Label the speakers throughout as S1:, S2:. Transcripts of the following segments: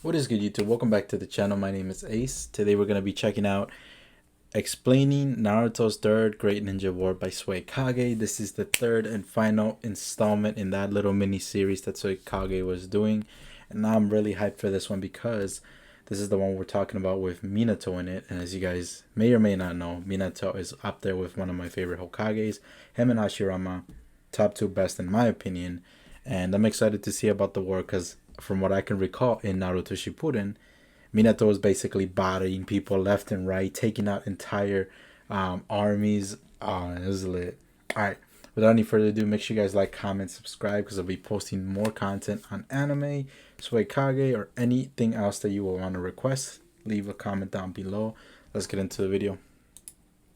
S1: What is good, YouTube? Welcome back to the channel. My name is Ace. Today we're going to be checking out Explaining Naruto's Third Great Ninja War by Swagkage. This is the third and final installment in that little mini series that Swagkage was doing. And I'm really hyped for this one because this is the one we're talking about with Minato in it. And as you guys may or may not know, Minato is up there with one of my favorite Hokages. Him and Hashirama, top two best in my opinion. And I'm excited to see about the war because from what I can recall in Naruto Shippuden, Minato was basically bodying people left and right, taking out entire armies. It was lit. Alright, without any further ado, make sure you guys like, comment, subscribe because I'll be posting more content on anime, Swagkage, or anything else that you will want to request. Leave a comment down below. Let's get into the video.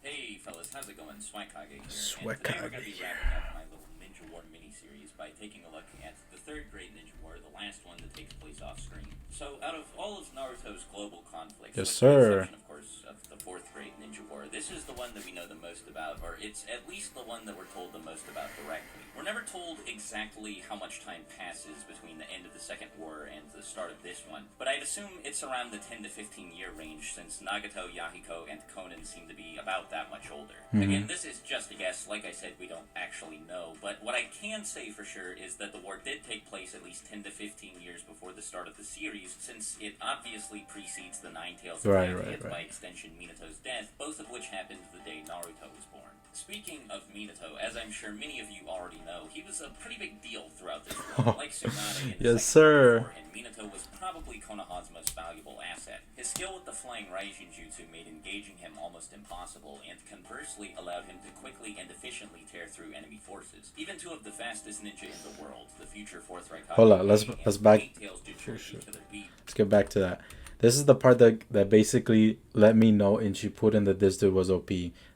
S2: Hey fellas, how's it going? Swagkage here.
S1: Swagkage.
S2: And today we're going to be wrapping up my little Ninja War mini-series by taking a look at the third Great Ninja War, the last one that takes place off-screen. So, out of all of Naruto's global conflicts,
S1: Yes,
S2: with
S1: sir.
S2: the exception, of course, of the fourth Great Ninja War, this is the one that we know the most about, or it's at least the one that we're told the most about directly. We're never told exactly how much time passes between the end of the second war and the start of this one, but I'd assume it's around the 10 to 15 year range since Nagato, Yahiko, and Konan seem to be about that much older. Again, this is just a guess. Like I said, we don't actually know, but what I can say for sure is that the war did take place at least 10 to 15 years before the start of the series, since it obviously precedes the Nine Tails attack and by extension Minato's death, both of which happened the day Naruto was born. Speaking of Minato, as I'm sure many of you already know, he was a pretty big deal throughout this war. Like Tsunade in the
S1: Yes,
S2: second
S1: sir.
S2: war beforehand, Minato was probably Konoha's most valuable asset. His skill with the flying Raijin Jutsu made engaging him almost impossible, and conversely allowed him to quickly and efficiently tear through enemy forces. Even two of the fastest ninja in the world, the future fourth Raikage,
S1: Hold on, let's back. Let's get back to that. This is the part that basically let me know in Shippuden that this dude was OP.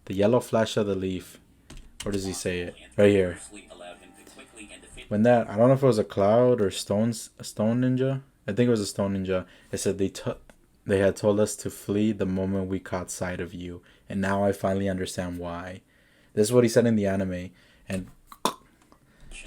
S1: The yellow flash of the leaf. Where does he say it? Right here. When that, I don't know if it was a cloud or a stone ninja. I think it was a stone ninja. It said they had told us to flee the moment we caught sight of you, and now I finally understand why. This is what he said in the anime, and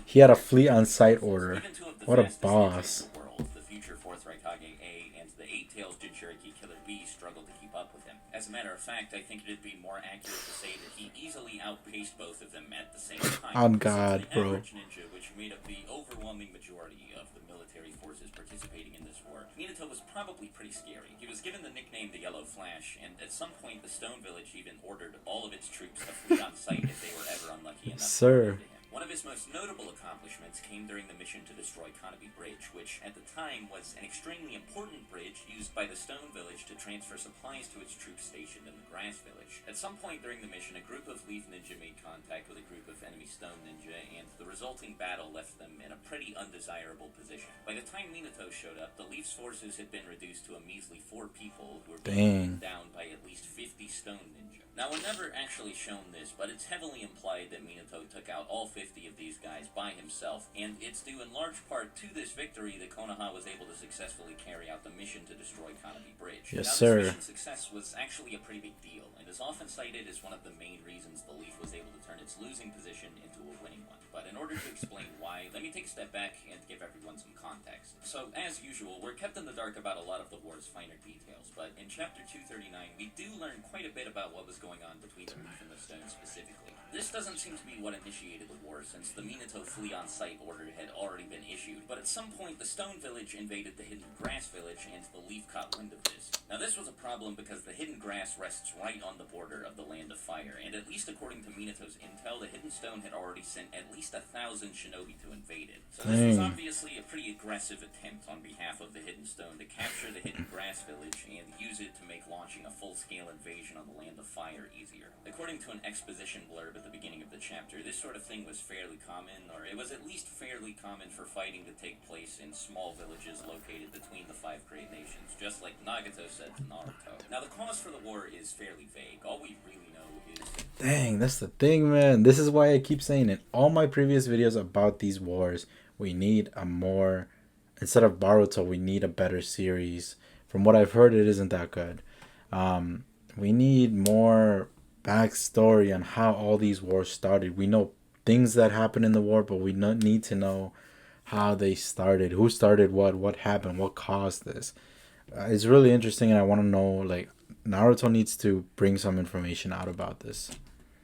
S1: he had a flee on sight order. What a boss.
S2: The future fourth Raikage A and the eight-tails Jinchuriki Killer B struggled to keep up with him. As a matter of fact, I think it'd be more accurate to say that he easily outpaced both of them at the same time.
S1: On God,
S2: the
S1: bro.
S2: average ninja, which made up the overwhelming majority of the military forces participating in this war, Minato was probably pretty scary. He was given the nickname the Yellow Flash, and at some point the Stone Village even ordered all of its troops to flee on sight if they were ever unlucky enough to run into him. One of his most notable accomplishments came during the mission to destroy Kanabi Bridge, which at the time was an extremely important bridge used by the Stone Village to transfer supplies to its troops stationed in the Grass Village. At some point during the mission, a group of Leaf Ninja made contact with a group of enemy Stone Ninja, and the resulting battle left them in a pretty undesirable position. By the time Minato showed up, the Leaf's forces had been reduced to a measly 4 people who were being down by at least 50 Stone Ninja. Now, we're never actually shown this, but it's heavily implied that Minato took out all 50 of these guys by himself, and it's due in large part to this victory that Konoha was able to successfully carry out the mission to destroy Kanabi Bridge.
S1: Yes,
S2: now,
S1: sir.
S2: This mission's success was actually a pretty big deal, and is often cited as one of the main reasons the Leaf was able to turn its losing position into a winning one. But in order to explain why, let me take a step back and give everyone some context. So, as usual, we're kept in the dark about a lot of the war's finer details, but in Chapter 239, we do learn quite a bit about what was going on between the Leaf and the Stone specifically. This doesn't seem to be what initiated the war, since the Minato flee on sight order had already been issued, but at some point the Stone Village invaded the Hidden Grass Village, and the Leaf caught wind of this. Now, this was a problem because the Hidden Grass rests right on the border of the Land of Fire, and at least according to Minato's intel, the Hidden Stone had already sent at least 1,000 shinobi to invade it. So this was obviously a pretty aggressive attempt on behalf of the Hidden Stone to capture the Hidden Grass Village and use it to make launching a full-scale invasion on the Land of Fire easier. According to an exposition blurb at the beginning of the chapter, this sort of thing was fairly common, or it was at least fairly common for fighting to take place in small villages located between the 5 great nations, just like Nagato said to Naruto. Now, the cause for the war is fairly vague. All we really know is...
S1: Dang, that's the thing, man. This is why I keep saying in all my previous videos about these wars, we need a more... Instead of Boruto, we need a better series. From what I've heard, it isn't that good. We need more backstory on how all these wars started. We know things that happened in the war, but we need to know how they started, who started what happened, what caused this. It's really interesting, and I want to know like Naruto needs to bring some information out about this.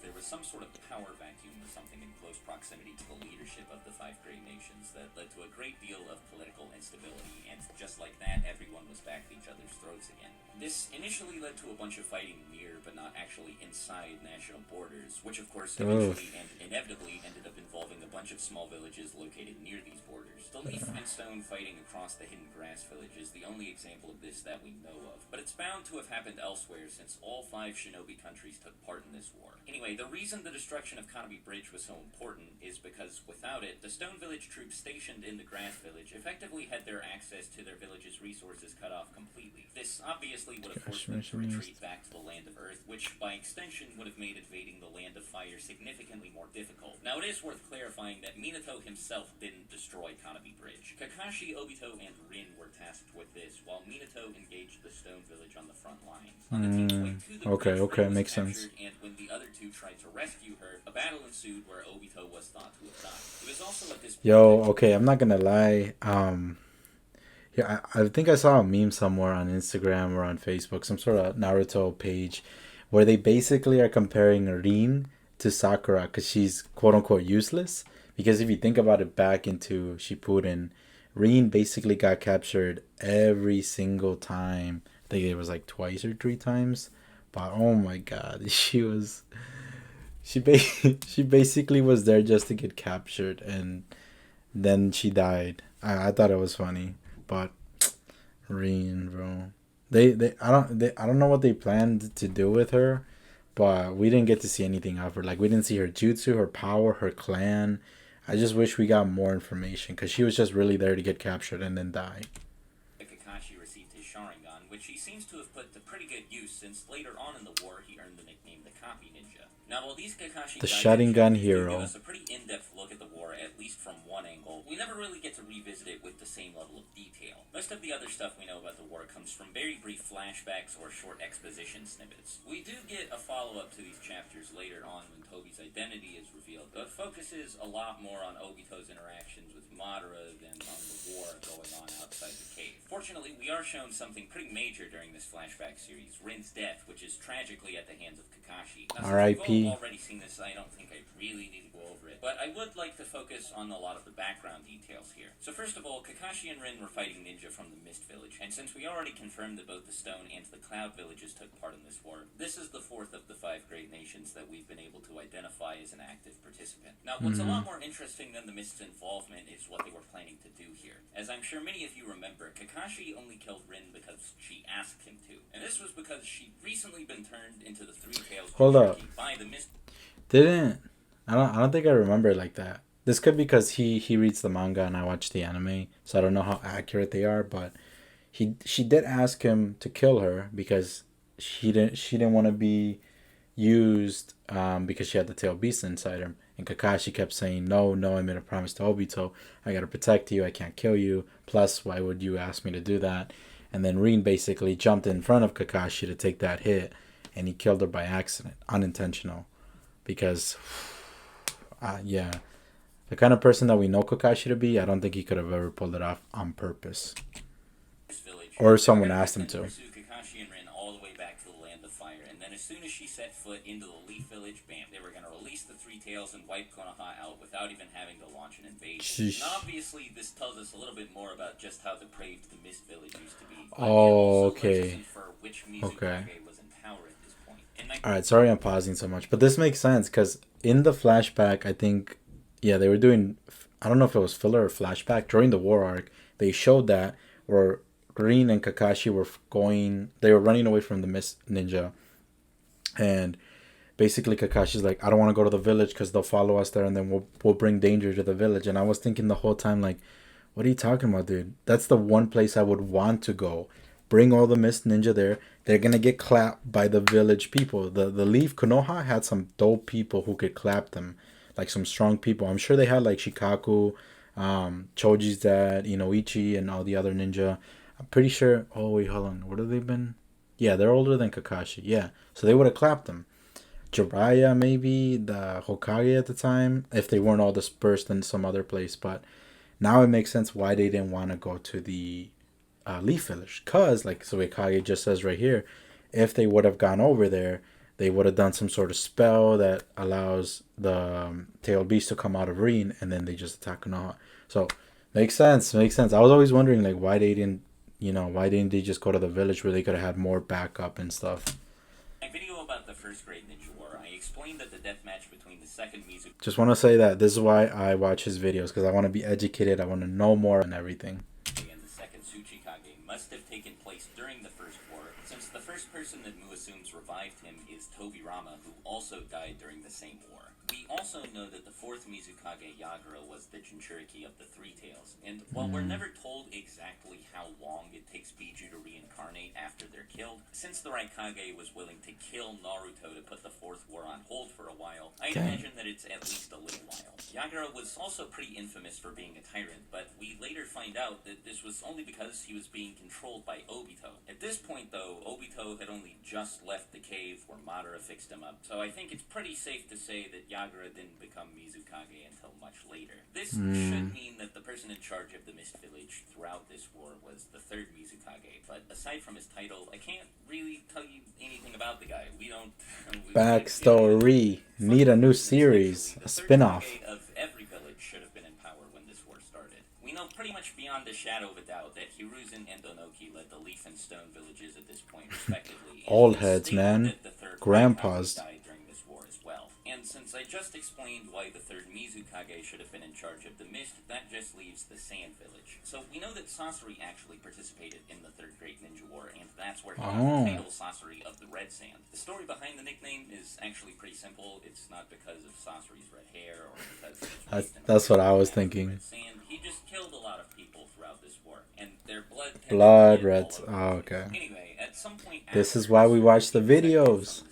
S2: There was some sort of power vacuum or something in close proximity to the leadership of the five great nations that led to a great deal of political instability, and just like that, everyone was back at each other's throats again. This initially led to a bunch of fighting near, but not actually inside national borders, which of course
S1: Oh,
S2: eventually and inevitably ended up involving a bunch of small villages located near these borders. The Leaf and Stone fighting across the Hidden Grass village is the only example of this that we know of, but it's bound to have happened elsewhere since all five shinobi countries took part in this war. Anyway, the reason the destruction of Kanami Bridge was so important is because without it, the Stone Village troops stationed in the Grass Village effectively had their access to their village's resources cut off completely. This obviously would have
S1: gosh,
S2: forced them to retreat back to the Land of Earth, which by extension would have made invading the Land of Fire significantly more difficult. Now it is worth clarifying that Minato himself didn't destroy Kanami Bridge. Kakashi, Obito, and Rin were tasked with this, while Minato engaged the Stone Village on the front lines. On the team's way to the
S1: Okay,
S2: bridge,
S1: okay,
S2: Rin was
S1: makes sense.
S2: captured, and when the other two tried to rescue her, a battle ensued where Obito was thought to have died. It was also at this point
S1: Yo, okay, I'm not gonna lie. Yeah, I think I saw a meme somewhere on Instagram or on Facebook, some sort of Naruto page, where they basically are comparing Rin to Sakura because she's quote unquote useless. Because if you think about it back into Shippuden, Rin basically got captured every single time. I think it was like twice or three times. But oh my god, she basically was there just to get captured, and then she died. I thought it was funny, but Reen, bro. I don't know what they planned to do with her, but we didn't get to see anything of her. Like we didn't see her jutsu, her power, her clan. I just wish we got more information because she was just really there to get captured and then die.
S2: Kakashi received his Sharingan, which he seems to have put to pretty good use since later on in the war he earned the nickname the Copy Ninja. Now, while these Kakashi
S1: The
S2: Daigen
S1: Sharingan
S2: chapters do give
S1: hero.
S2: us a pretty in-depth look at the war, at least from one angle, we never really get to revisit it with the same level of detail. Most of the other stuff we know about the war comes from very brief flashbacks or short exposition snippets. We do get a follow-up to these chapters later on when Tobi's identity is revealed, but focuses a lot more on Obito's interactions with Madara than on the war going on outside the cave. Fortunately, we are shown something pretty major during this flashback series, Rin's death, which is tragically at the hands of Kakashi. Now, since we've
S1: R.I.P.
S2: all already seen this, I don't think I really need to go over it, but I would like to focus on a lot of the background details here. So first of all, Kakashi and Rin were fighting ninja from the Mist Village, and since we already confirmed that both the Stone and the Cloud Villages took part in this war, this is the fourth of the five great nations that we've been able to identify as an active participant. Now, what's a lot more interesting than the Mist's involvement is what they were planning to do here. As I'm sure many of you remember, Kakashi only killed Rin because she asked him to, and this was because she'd recently been turned into the Three-Tails
S1: Hold up.
S2: by the Mist.
S1: Didn't I don't think I remember it like that. This could be because he reads the manga and I watch the anime, so I don't know how accurate they are. But she did ask him to kill her because she didn't want to be used because she had the tail beast inside her. And Kakashi kept saying, no, no, I made a promise to Obito. I gotta protect you. I can't kill you. Plus, why would you ask me to do that? And then Rin basically jumped in front of Kakashi to take that hit, and he killed her by accident, unintentional. Because, yeah, the kind of person that we know Kakashi to be, I don't think he could have ever pulled it off on purpose. Or someone asked him to.
S2: Pursue Kakashi and Rin all the way back to the Land of Fire, and then as soon as she set foot into the Leaf Village, bam, they were going to release the Three Tails and wipe Konoha out without even having to launch an invasion.
S1: Sheesh.
S2: And obviously, this tells us a little bit more about just how depraved the Mist Village used to be.
S1: Oh, okay.
S2: Which
S1: Okay.
S2: was in power at this point. And my
S1: All right, sorry I'm pausing so much, but this makes sense because in the flashback, I think, yeah, they were doing, I don't know if it was filler or flashback during the war arc. They showed that where Green and Kakashi were they were running away from the Mist Ninja, and basically Kakashi's like, I don't want to go to the village because they'll follow us there, and then we'll bring danger to the village. And I was thinking the whole time, like, what are you talking about, dude? That's the one place I would want to go. Bring all the Mist Ninja there. They're gonna get clapped by the village people. The Leaf Konoha had some dope people who could clap them, like some strong people. I'm sure they had like Shikaku, Choji's dad, Inoichi, and all the other ninja. I'm pretty sure. Oh wait, hold on. What have they been? Yeah, they're older than Kakashi. Yeah, so they would have clapped them. Jiraiya, maybe the Hokage at the time, if they weren't all dispersed in some other place. But now it makes sense why they didn't want to go to the Leaf Village. Cause like Swagkage just says right here, if they would have gone over there, they would have done some sort of spell that allows the tailed beast to come out of Reen, and then they just attack Konoha. So makes sense. Makes sense. I was always wondering like why they didn't, why didn't they just go to the village where they could have had more backup and stuff.
S2: My video about the first Great Ninja War, I explained that the death match between the second Mizu
S1: Just want to say that this is why I watch his videos, because I want to be educated. I want to know more and everything.
S2: and the second Tsuchikage must have taken place during the First War, since the first person that Mu assumes revived him is Tobirama, who also died during the same war. We also know that the fourth Mizukage Yagura was the Jinchuriki of the Three Tails, and while we're never told exactly how long it takes Biju to reincarnate after they're killed, since the Raikage was willing to kill Naruto to put the fourth war on hold for a while, I imagine that it's at least a little while. Yagura was also pretty infamous for being a tyrant, but we later find out that this was only because he was being controlled by Obito. At this point, though, Obito had only just left the cave where Madara fixed him up, so I think it's pretty safe to say that Yagura didn't become Mizukage until much later. This should mean that the person in charge of the Mist Village throughout this war was the third Mizukage, but aside from his title, I can't really tell you anything about the guy. We don't...
S1: Backstory. Need a new series. A spin-off.
S2: Of every village should have been in power when this war started. We know pretty much beyond a shadow of a doubt that Hiruzen and Onoki led the Leaf and Stone villages at this point, respectively.
S1: Old heads, man. Grandpas.
S2: Died during this war as well. And since I just explained why the third Mizukage should have been in charge of the Mist, that just leaves the Sand Village. So we know that Sasori actually participated in the Third Great Ninja War, and that's where he got the title Sasori of the Red Sand. The story behind the nickname is actually pretty simple. It's not because of Sasori's red hair or because
S1: that's what I was thinking.
S2: Red Sand. He just killed a lot of people throughout this war, and their
S1: blood reds. Oh, okay.
S2: Anyway, at some point,
S1: this is why we watch the videos.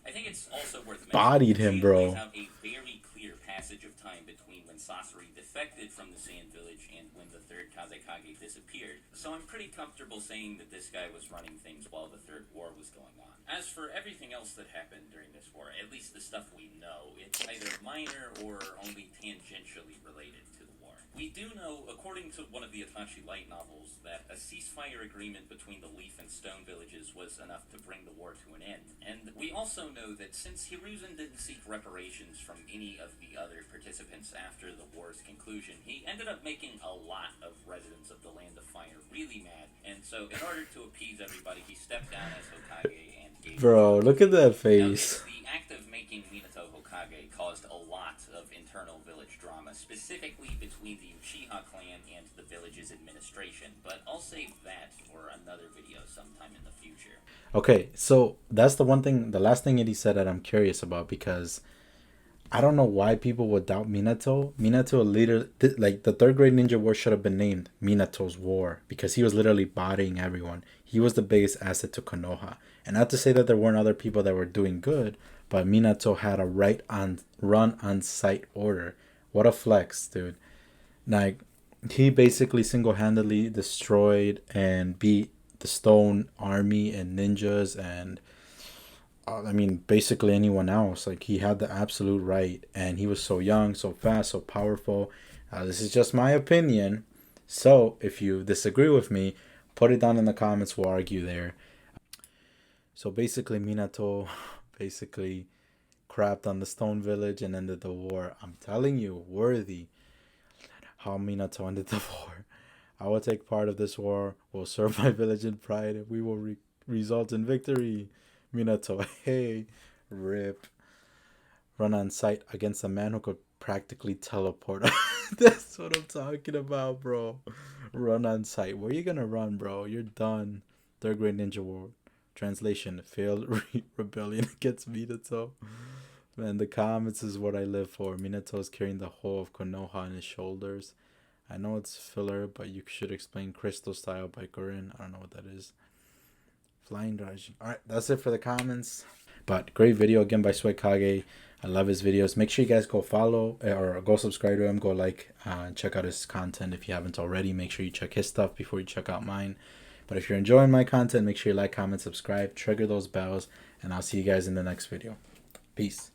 S2: I think it's also worth
S1: bodied him, bro.
S2: Out a very clear passage of time between when Sasori defected from the Sand Village and when the third Kazekage disappeared. So I'm pretty comfortable saying that this guy was running things while the Third War was going on. As for everything else that happened during this war, at least the stuff we know, it's either minor or only tangentially related to the war. We do know, according to one of the Itachi light novels, that a ceasefire agreement between the Leaf and Stone villages was enough to bring the war to an end. And we also know that since Hiruzen didn't seek reparations from any of the other participants after the war's conclusion, he ended up making a lot of residents of the Land of Fire really mad. And so in order to appease everybody, he stepped down as Hokage and gave...
S1: Bro, look at that face.
S2: Now, the act of making Minato Hokage caused a lot of internal village drama, specifically between the Uchiha clan and the village's administration, but I'll save that for another video sometime in the future.
S1: Okay, so that's the last thing that he said that I'm curious about, because I don't know why people would doubt Minato. Minato literally, like, the Third Great Ninja War should have been named Minato's War, because he was literally bodying everyone. He was the biggest asset to Konoha. And not to say that there weren't other people that were doing good, but Minato had a run on site order. What a flex, dude. Like, he basically single-handedly destroyed and beat the Stone Army and ninjas and basically anyone else. Like, he had the absolute right, and he was so young, so fast, so powerful. This is just my opinion, so if you disagree with me, put it down in the comments. We'll argue there. So basically, Minato crapped on the Stone Village and ended the war. I'm telling you, worthy how Minato ended the war. I will take part of this war, will serve my village in pride, and we will result in victory. Minato, hey, rip. Run on sight against a man who could practically teleport. That's what I'm talking about, bro. Run on sight. Where you gonna run, bro? You're done. Third Great Ninja War. Translation: failed rebellion against Minato. Man, the comments is what I live for. Minato's carrying the whole of Konoha on his shoulders. I know it's filler, but you should explain Crystal Style by Gurren. I don't know what that is. Flying Raji. Alright, that's it for the comments. But great video again by Swagkage. I love his videos. Make sure you guys go follow or go subscribe to him. Go like and check out his content if you haven't already. Make sure you check his stuff before you check out mine. But if you're enjoying my content, make sure you like, comment, subscribe, trigger those bells, and I'll see you guys in the next video. Peace.